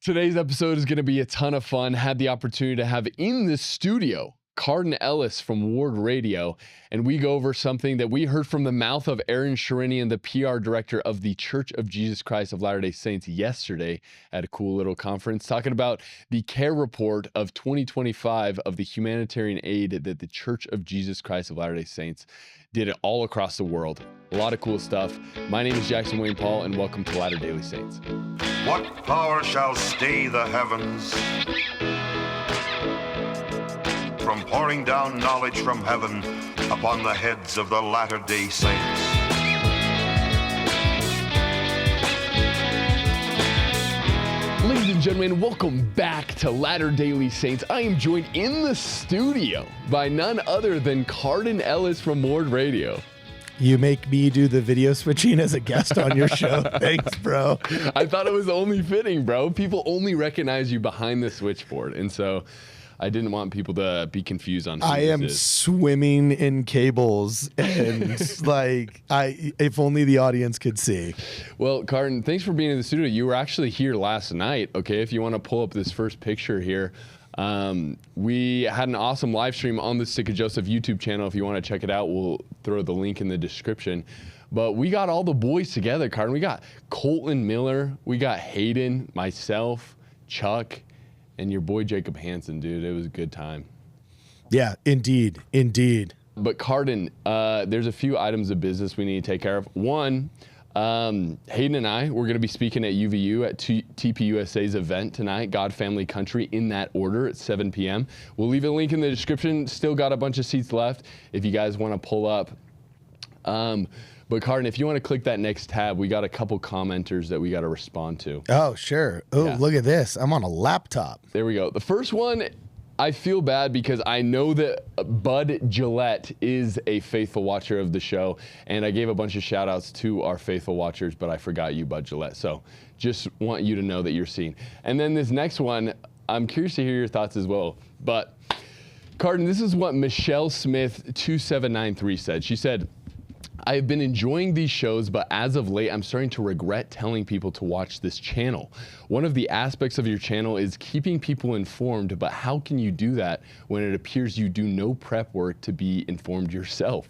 Today's episode is going to be a ton of fun. Had the opportunity to have in the studio Cardon from Ward Radio, and we go over something that we heard from the mouth of Aaron Sherinian, the PR director of the Church of Jesus Christ of Latter-day Saints, yesterday at a cool little conference, talking about the care report of 2025 of the humanitarian aid that the Church of Jesus Christ of Latter-day Saints did it all across the world. A lot of cool stuff. My name is Jackson Wayne Paul, and welcome to Latter Daily Saints. What power shall stay the heavens from pouring down knowledge from heaven upon the heads of the Latter-day Saints? Ladies and gentlemen, welcome back to Latter Daily Saints. I am joined in the studio by none other than Cardon from Ward Radio. You make me do the video switching as a guest on your show. Thanks, bro. I thought it was only fitting, bro. People only recognize you behind the switchboard, and so I didn't want people to be confused on who I this am is. swimming in cables, and if only the audience could see. Well, Cardon, thanks for being in the studio. You were actually here last night, okay? If you want to pull up this first picture here. We had an awesome live stream on the Stick of Joseph YouTube channel. If you want to check it out, we'll throw the link in the description. But we got all the boys together, Cardon. We got Colton Miller, we got Hayden, myself, Chuck, and your boy Jacob Hansen, dude. It was a good time. Yeah, indeed. But Cardon, there's a few items of business we need to take care of. One, Hayden and I, we're going to be speaking at UVU at TPUSA's event tonight, God, Family, Country, in that order at 7 p.m. We'll leave a link in the description. Still got a bunch of seats left if you guys want to pull up. But Cardon, if you want to click that next tab, we got a couple commenters that we got to respond to. Oh, sure. Oh, yeah. Look at this. I'm on a laptop. There we go. The first one, I feel bad because I know that Bud Gillette is a faithful watcher of the show, and I gave a bunch of shout outs to our faithful watchers, but I forgot you, Bud Gillette. So just want you to know that you're seen. And then this next one, I'm curious to hear your thoughts as well. But Cardon, this is what Michelle Smith 2793 said. She said, I have been enjoying these shows, but as of late, I'm starting to regret telling people to watch this channel. One of the aspects of your channel is keeping people informed, but how can you do that when it appears you do no prep work to be informed yourself?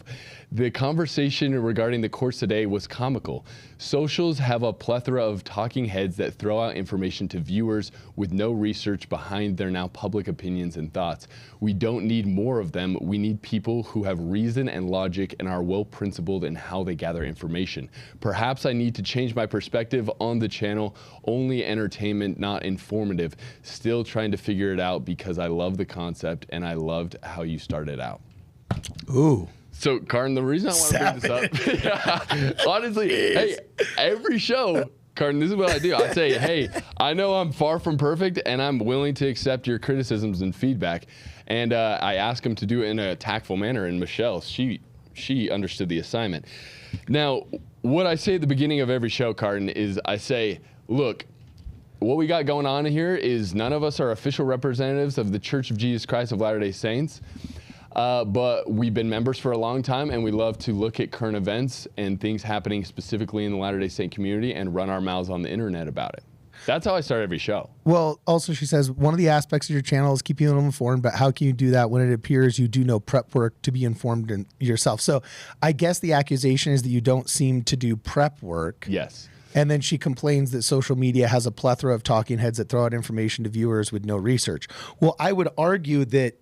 The conversation regarding the course today was comical. Socials have a plethora of talking heads that throw out information to viewers with no research behind their now public opinions and thoughts. We don't need more of them. We need people who have reason and logic and are well principled in how they gather information. Perhaps I need to change my perspective on the channel. Only entertainment, not informative. Still trying to figure it out because I love the concept and I loved how you started out. Ooh. So, Cardon, the reason I want to bring this up, honestly, hey, every show, Cardon, this is what I do. I say, hey, I know I'm far from perfect, and I'm willing to accept your criticisms and feedback. And I ask them to do it in a tactful manner. And Michelle, she understood the assignment. Now, what I say at the beginning of every show, Cardon, is I say, look, what we got going on here is none of us are official representatives of the Church of Jesus Christ of Latter-day Saints. But we've been members for a long time, and we love to look at current events and things happening specifically in the Latter-day Saint community and run our mouths on the internet about it. That's how I start every show. Well, also she says, one of the aspects of your channel is keeping them informed, but how can you do that when it appears you do no prep work to be informed in yourself? So I guess the accusation is that you don't seem to do prep work. Yes. And then she complains that social media has a plethora of talking heads that throw out information to viewers with no research. Well, I would argue that,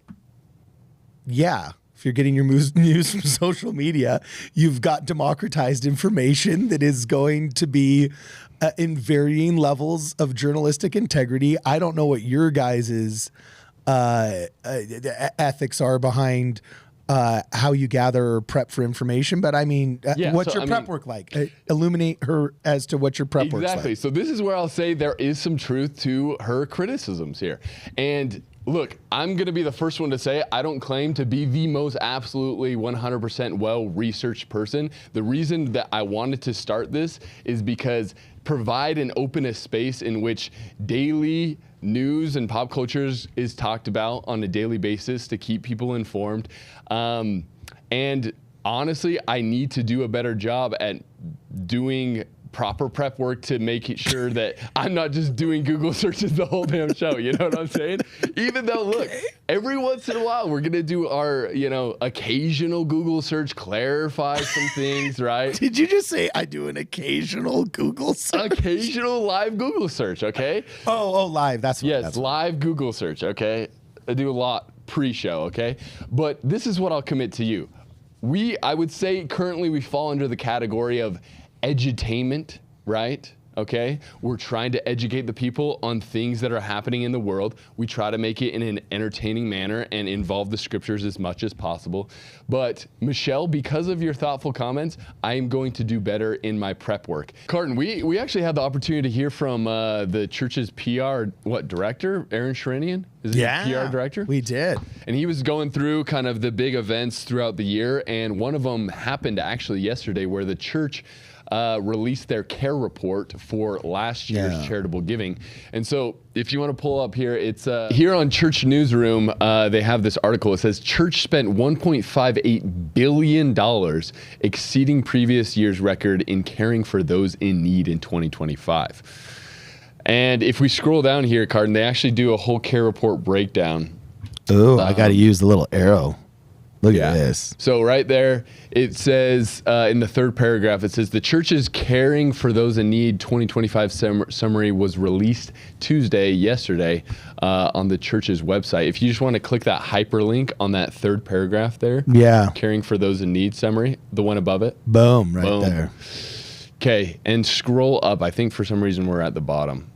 yeah, if you're getting your news from social media, you've got democratized information that is going to be in varying levels of journalistic integrity. I don't know what your guys' ethics are behind how you gather or prep for information, but I mean, what's your prep work like? Illuminate her as to what your prep work's like. Exactly. So this is where I'll say there is some truth to her criticisms here. And look, I'm going to be the first one to say I don't claim to be the most absolutely 100% well-researched person. The reason that I wanted to start this is because provide and open a space in which daily news and pop cultures is talked about on a daily basis to keep people informed. And honestly, I need to do a better job at doing proper prep work to make it sure that I'm not just doing Google searches the whole damn show. You know what I'm saying? Even though, look, every once in a while, we're going to do our, occasional Google search, clarify some things, right? Did you just say I do an occasional Google search? Occasional live Google search, okay? Oh, live. That's what. Yes, that's live Google search, okay? I do a lot pre-show, okay? But this is what I'll commit to you. I would say currently we fall under the category of edutainment, right? Okay, we're trying to educate the people on things that are happening in the world. We try to make it in an entertaining manner and involve the scriptures as much as possible. But Michelle, because of your thoughtful comments, I am going to do better in my prep work. Cardon, we actually had the opportunity to hear from the church's PR, director, Aaron Sherinian? Is he PR director? We did. And he was going through kind of the big events throughout the year, and one of them happened actually yesterday where the church released their care report for last year's charitable giving. And so if you want to pull up here, it's here on Church Newsroom, they have this article. It says, church spent $1.58 billion, exceeding previous year's record in caring for those in need in 2025. And if we scroll down here, Cardon, they actually do a whole care report breakdown. Oh, I got to use the little arrow. Look at this. So right there, it says in the third paragraph, it says the church's Caring for Those in Need 2025 summary was released yesterday on the church's website. If you just want to click that hyperlink on that third paragraph there. Yeah. Caring for Those in Need summary, the one above it. Boom, right there. Okay, and scroll up. I think for some reason we're at the bottom.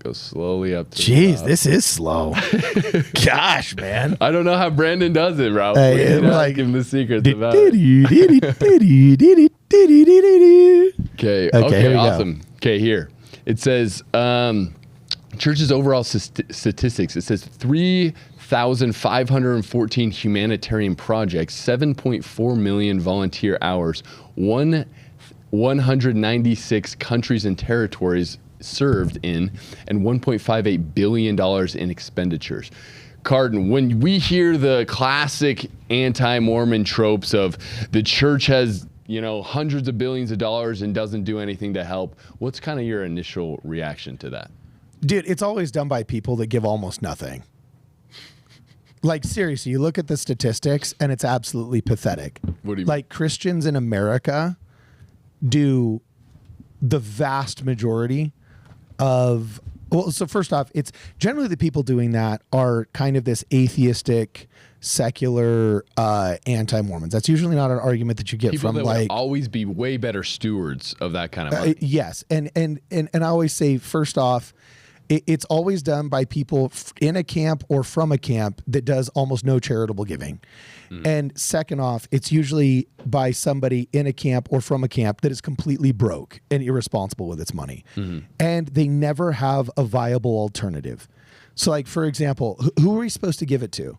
Go slowly up to the top. This is slow. Gosh, man. I don't know how Brandon does it, Ralph. Hey, we like, give him the secrets about it. Okay, awesome. Okay, here. It says, church's overall statistics. It says 3,514 humanitarian projects, 7.4 million volunteer hours, 196 countries and territories served in, and $1.58 billion in expenditures. Cardon, when we hear the classic anti-Mormon tropes of the church has, hundreds of billions of dollars and doesn't do anything to help, what's kind of your initial reaction to that? Dude, it's always done by people that give almost nothing. Like, seriously, you look at the statistics and it's absolutely pathetic. What do you mean? Like, Christians in America do the vast majority of, so first off, it's generally the people doing that are kind of this atheistic, secular, anti-Mormons. That's usually not an argument that you get people from that like would always be way better stewards of that kind of money. Yes, and I always say, first off, it's always done by people in a camp or from a camp that does almost no charitable giving. And second off, it's usually by somebody in a camp or from a camp that is completely broke and irresponsible with its money. And they never have a viable alternative. So like, for example, who are we supposed to give it to?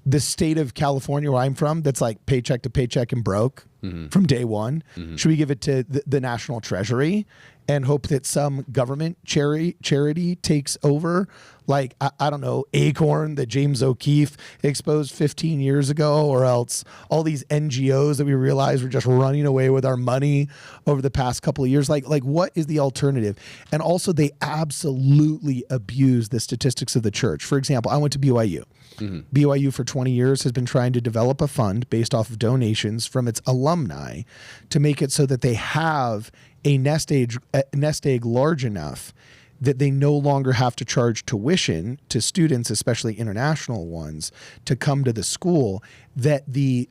The state of California where I'm from, that's like paycheck to paycheck and broke from day one. Should we give it to the National Treasury and hope that some government charity takes over? Like, I don't know, Acorn that James O'Keefe exposed 15 years ago, or else all these NGOs that we realize were just running away with our money over the past couple of years. Like what is the alternative? And also, they absolutely abuse the statistics of the church. For example, I went to BYU. BYU for 20 years has been trying to develop a fund based off of donations from its alumni to make it so that they have a nest egg large enough that they no longer have to charge tuition to students, especially international ones, to come to the school, that the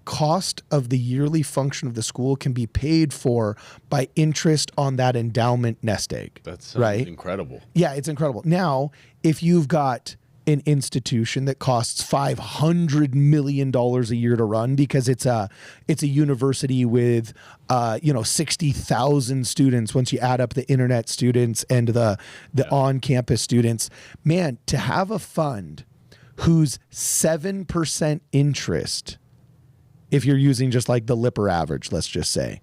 cost of the yearly function of the school can be paid for by interest on that endowment nest egg. That's right? Incredible. Yeah, it's incredible. Now, if you've got an institution that costs $500 million a year to run because it's a university with 60,000 students once you add up the internet students and the on-campus students. Man, to have a fund whose 7% interest, if you're using just like the Lipper average, let's just say,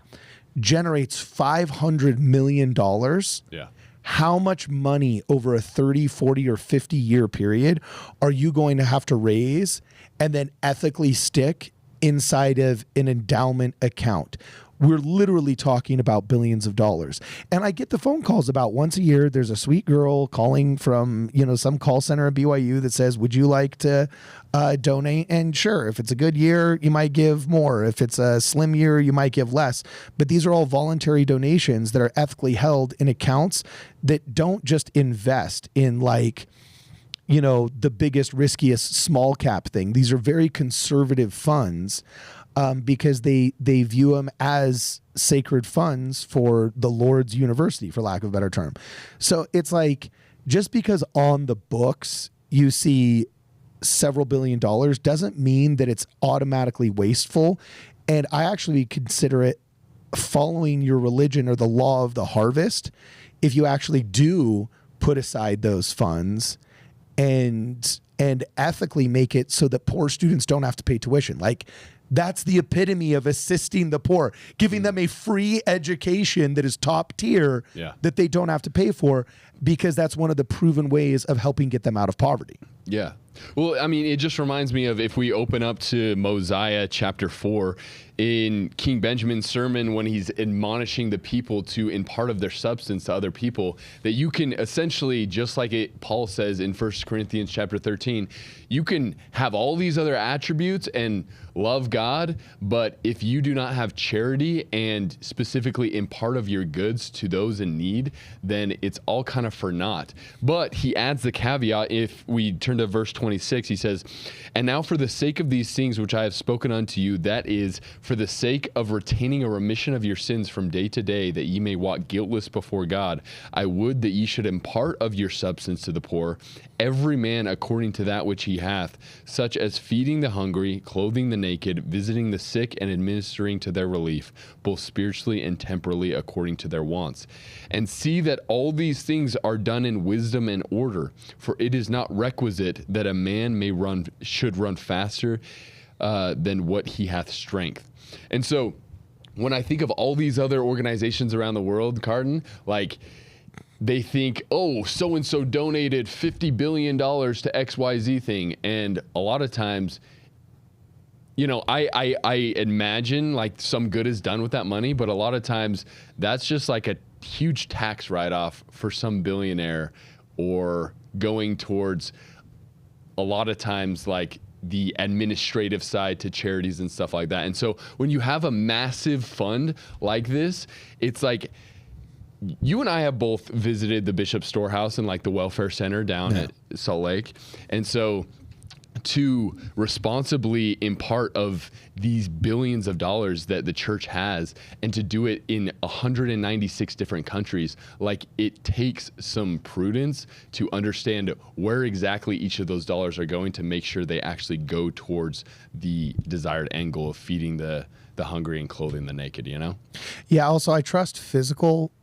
generates $500 million. Yeah. How much money over a 30, 40, or 50 year period are you going to have to raise and then ethically stick inside of an endowment account? We're literally talking about billions of dollars. And I get the phone calls about once a year. There's a sweet girl calling from, some call center at BYU that says, would you like to donate? And sure, if it's a good year, you might give more. If it's a slim year, you might give less. But these are all voluntary donations that are ethically held in accounts that don't just invest in the biggest, riskiest small cap thing. These are very conservative funds because they view them as sacred funds for the Lord's university, for lack of a better term. So it's like, just because on the books you see several $billion doesn't mean that it's automatically wasteful. And I actually consider it following your religion or the law of the harvest if you actually do put aside those funds and ethically make it so that poor students don't have to pay tuition. Like, that's the epitome of assisting the poor, giving them a free education that is top tier that they don't have to pay for, because that's one of the proven ways of helping get them out of poverty. Yeah. Well, I mean, it just reminds me of, if we open up to Mosiah chapter 4, in King Benjamin's sermon, when he's admonishing the people to impart of their substance to other people, that you can essentially, just like Paul says in 1 Corinthians chapter 13, you can have all these other attributes and love God, but if you do not have charity and specifically impart of your goods to those in need, then it's all kind of for naught. But he adds the caveat, if we turn to verse 26, he says, and now for the sake of these things which I have spoken unto you, that is, for the sake of retaining a remission of your sins from day to day, that ye may walk guiltless before God, I would that ye should impart of your substance to the poor, every man according to that which he hath, such as feeding the hungry, clothing the naked, visiting the sick, and administering to their relief, both spiritually and temporally according to their wants. And see that all these things are done in wisdom and order, for it is not requisite that a man should run faster than what he hath strength. And so when I think of all these other organizations around the world, Cardon, like, they think, oh, so-and-so donated $50 billion to XYZ thing. And a lot of times, I imagine like some good is done with that money, but a lot of times that's just like a huge tax write-off for some billionaire, or going towards, a lot of times, like the administrative side to charities and stuff like that. And so when you have a massive fund like this, it's like, you and I have both visited the Bishop's Storehouse and like the welfare center down at Salt Lake. And so to responsibly impart of these billions of dollars that the church has, and to do it in 196 different countries, like, it takes some prudence to understand where exactly each of those dollars are going, to make sure they actually go towards the desired end goal of feeding the hungry and clothing the naked, Yeah, also I trust physical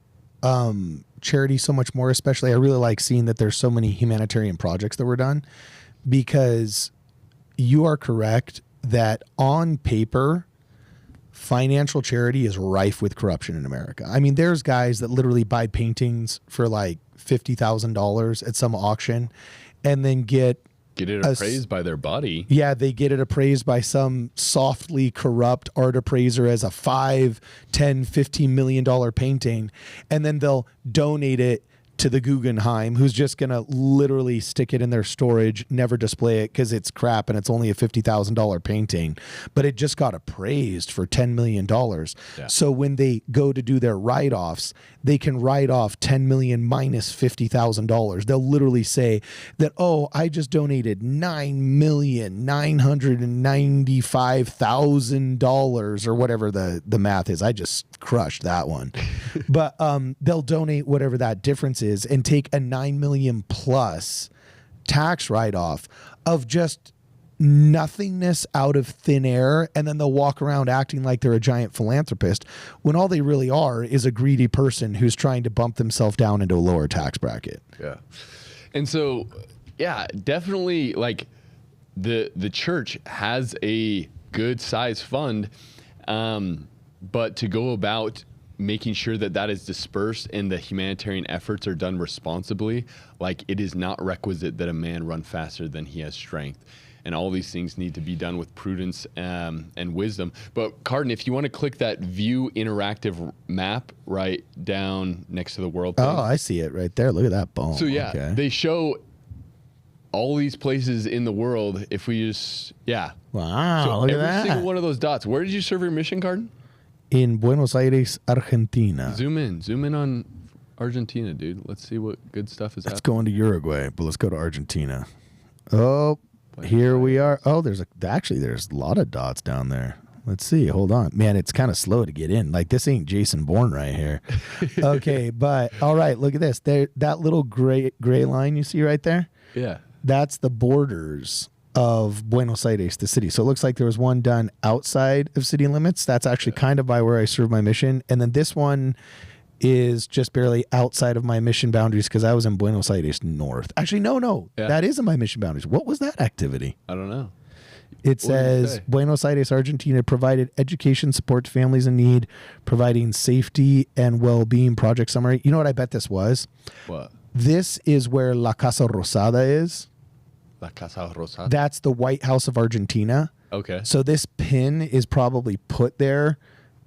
charity so much more. Especially, I really like seeing that there's so many humanitarian projects that were done, because you are correct that on paper, financial charity is rife with corruption in America. I mean, there's guys that literally buy paintings for like $50,000 at some auction, and then get it appraised by their buddy. Yeah, they get it appraised by some softly corrupt art appraiser as a $5, $10, $15 million painting, and then they'll donate it to the Guggenheim, who's just going to literally stick it in their storage, never display it because it's crap and it's only a $50,000 painting, but it just got appraised for $10 million. Yeah. So when they go to do their write-offs, they can write off $10 million minus $50,000. They'll literally say that, oh, I just donated $9,995,000 or whatever the math is. I just crushed that one. But they'll donate whatever that difference is and take a $9 million plus tax write-off of just nothingness out of thin air, and then they'll walk around acting like they're a giant philanthropist when all they really are is a greedy person who's trying to bump themselves down into a lower tax bracket. Yeah. And so, yeah, definitely, like, the church has a good size fund, but to go about making sure that that is dispersed and the humanitarian efforts are done responsibly, like, it is not requisite that a man run faster than he has strength. and all these things need to be done with prudence and wisdom. But Cardon, if you want to click that view interactive map right down next to the world thing. Oh, I see it right there. Look at that bone. So yeah, okay. they show all these places in the world. If we just, Wow, so look at every that. single one of those dots. Where did you serve your mission, Cardon? In Buenos Aires, Argentina. Zoom in on Argentina, dude. Let's see what good stuff is Let's happening. go into Uruguay, but let's go to Argentina. Oh, here we are. Oh, there's a lot of dots down there. Let's see. Hold on. Man, it's kind of slow to get in. Like, this ain't Jason Bourne right here. Okay, but all right, look at this. There, that little gray line you see right there? Yeah. That's the borders of Buenos Aires, the city. So it looks like there was one done outside of city limits. That's actually kind of by where I served my mission. And then this one is just barely outside of my mission boundaries because I was in Buenos Aires North. Actually, no. Yeah. That is in my mission boundaries. What was that activity? I don't know. It says Buenos Aires, Argentina provided education support to families in need, providing safety and well-being project summary. You know what I bet this was? What? This is where La Casa Rosada is. La Casa Rosada. That's the White House of Argentina. Okay. So this pin is probably put there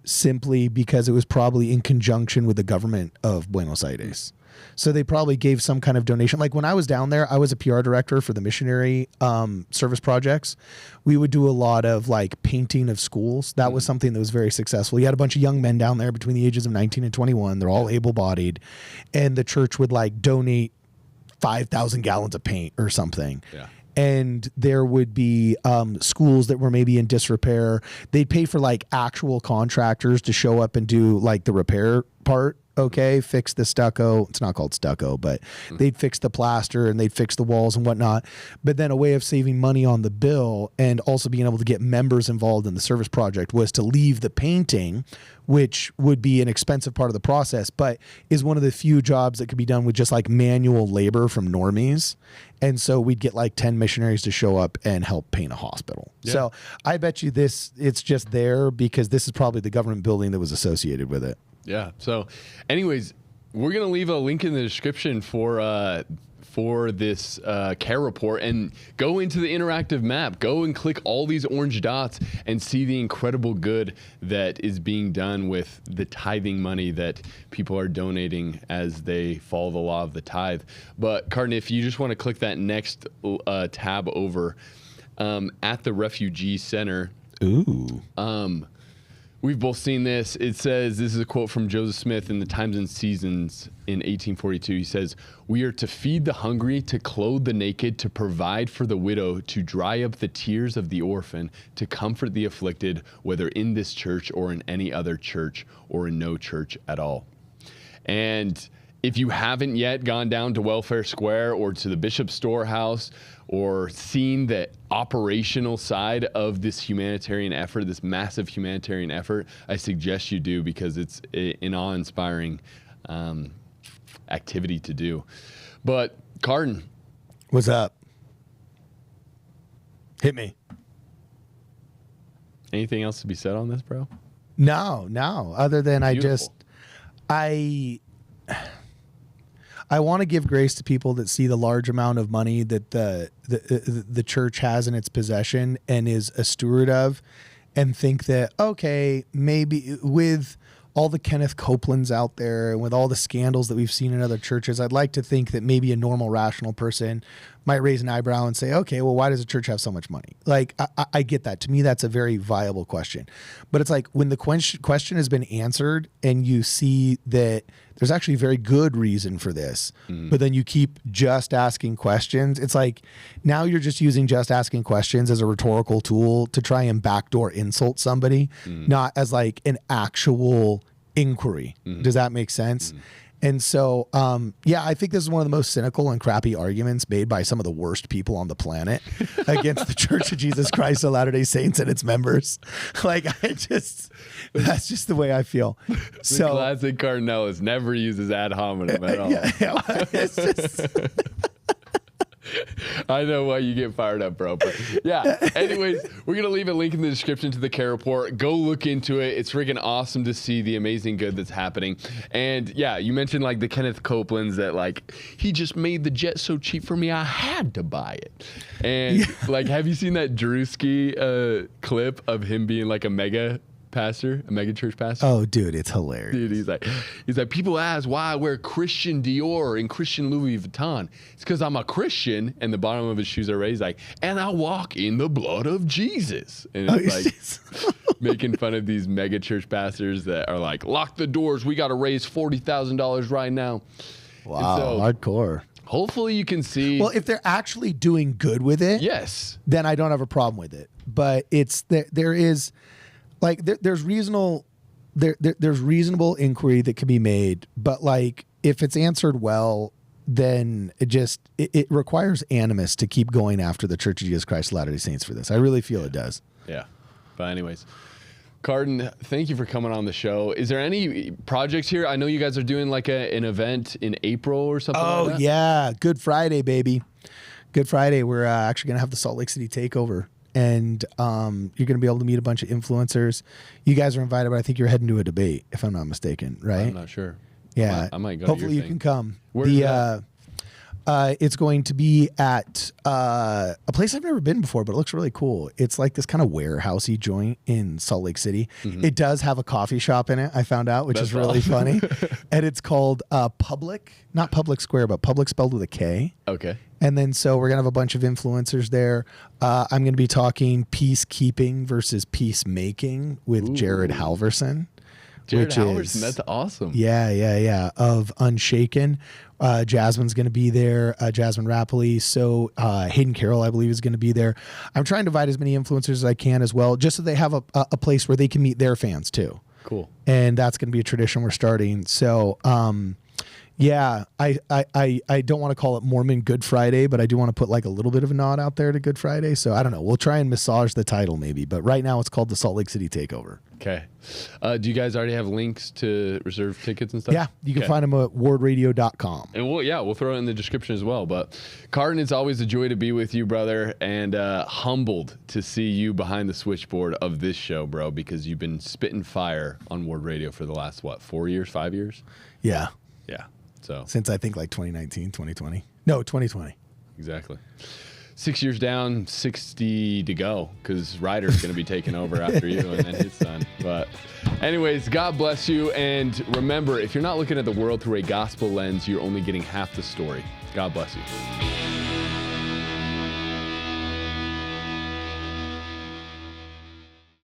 simply because it was probably in conjunction with the government of Buenos Aires. So they probably gave some kind of donation. Like when I was down there, I was a PR director for the missionary service projects. We would do a lot of like painting of schools. That was something that was very successful. You had a bunch of young men down there between the ages of 19 and 21. They're all able-bodied. And the church would like donate 5,000 gallons of paint or something. Yeah. And there would be schools that were maybe in disrepair. They'd pay for like actual contractors to show up and do like the repair part. Okay, fix the stucco. It's not called stucco, but they'd fix the plaster and they'd fix the walls and whatnot. But then a way of saving money on the bill and also being able to get members involved in the service project was to leave the painting, which would be an expensive part of the process, but is one of the few jobs that could be done with just like manual labor from normies. And so we'd get like 10 missionaries to show up and help paint a hospital. Yeah. So I bet you it's just there because this is probably the government building that was associated with it. Yeah. So, anyways, we're gonna leave a link in the description for this care report, and go into the interactive map. Go and click all these orange dots and see the incredible good that is being done with the tithing money that people are donating as they follow the law of the tithe. But Cardon, if you just want to click that next tab over at the refugee center. Ooh. We've both seen this. It says, this is a quote from Joseph Smith in the Times and Seasons in 1842. He says, "We are to feed the hungry, to clothe the naked, to provide for the widow, to dry up the tears of the orphan, to comfort the afflicted, whether in this church or in any other church or in no church at all." And if you haven't yet gone down to Welfare Square or to the Bishop's Storehouse or seen the operational side of this humanitarian effort, this massive humanitarian effort, I suggest you do, because it's an awe-inspiring activity to do. But Cardon, What's up? Hit me. anything else to be said on this, bro? No. Other than Beautiful. I want to give grace to people that see the large amount of money that the church has in its possession and is a steward of, and think that, okay, maybe with all the Kenneth Copelands out there and with all the scandals that we've seen in other churches, I'd like to think that maybe a normal, rational person might raise an eyebrow and say, okay, well, why does the church have so much money? Like, I get that. To me, that's a very viable question. But it's like when the question has been answered and you see that there's actually a very good reason for this, but then you keep just asking questions. It's like now you're just using just asking questions as a rhetorical tool to try and backdoor insult somebody, not as like an actual inquiry. Does that make sense? And so, I think this is one of the most cynical and crappy arguments made by some of the worst people on the planet against the Church of Jesus Christ of Latter-day Saints and its members. Like, that's just the way I feel. The classic Cardinalist never uses ad hominem at all. It's just... I know why you get fired up, bro. But yeah, anyways, we're going to leave a link in the description to the Care Report. Go look into it. It's freaking awesome to see the amazing good that's happening. And yeah, you mentioned like the Kenneth Copelands that like, he just made the jet so cheap for me, I had to buy it. And like, have you seen that Drewski clip of him being like a mega church pastor? Oh, dude, it's hilarious. Dude, he's like, people ask why I wear Christian Dior and Christian Louis Vuitton. It's because I'm a Christian, and the bottom of his shoes are raised like, and I walk in the blood of Jesus. And it's like making fun of these mega church pastors that are like, lock the doors, we got to raise $40,000 right now. Wow, so, hardcore. Hopefully you can see. Well, if they're actually doing good with it, yes, then I don't have a problem with it. But there is. Like there's reasonable inquiry that can be made, but like if it's answered well, then it requires animus to keep going after the Church of Jesus Christ of Latter-day Saints for this. I really feel it does. Yeah. But anyways, Cardon, thank you for coming on the show. Is there any projects here? I know you guys are doing like an event in April or something like that. Oh yeah, Good Friday, baby. Good Friday. We're actually gonna have the Salt Lake City takeover. And you're going to be able to meet a bunch of influencers. You guys are invited, but I think you're heading to a debate, if I'm not mistaken, right? I'm not sure. Yeah. I might go. Hopefully you can come. Where's that? It's going to be at a place I've never been before, but it looks really cool. It's like this kind of warehousey joint in Salt Lake City. Mm-hmm. It does have a coffee shop in it, I found out, which is really funny. And it's called Public, not Public Square, but Public spelled with a K. Okay. And then so we're going to have a bunch of influencers there. I'm going to be talking peacekeeping versus peacemaking with Jared Halverson. Jared Halverson, that's awesome. Yeah. Of Unshaken. Jasmine's going to be there. Jasmine Rappley. So Hayden Carroll, I believe, is going to be there. I'm trying to invite as many influencers as I can as well, just so they have a place where they can meet their fans too. Cool. And that's going to be a tradition we're starting. So, yeah, I don't want to call it Mormon Good Friday, but I do want to put like a little bit of a nod out there to Good Friday. So I don't know. We'll try and massage the title maybe, but right now it's called the Salt Lake City Takeover. Okay. Do you guys already have links to reserve tickets and stuff? Yeah, you can find them at wardradio.com. And we'll throw it in the description as well. But Cardon, it's always a joy to be with you, brother, and humbled to see you behind the switchboard of this show, bro, because you've been spitting fire on Ward Radio for the last, 4 years, 5 years? Yeah. Yeah. So since I think like 2019, 2020. No, 2020. Exactly. 6 years down, 60 to go, because Ryder's going to be taking over after you and then his son. But anyways, God bless you. And remember, if you're not looking at the world through a gospel lens, you're only getting half the story. God bless you.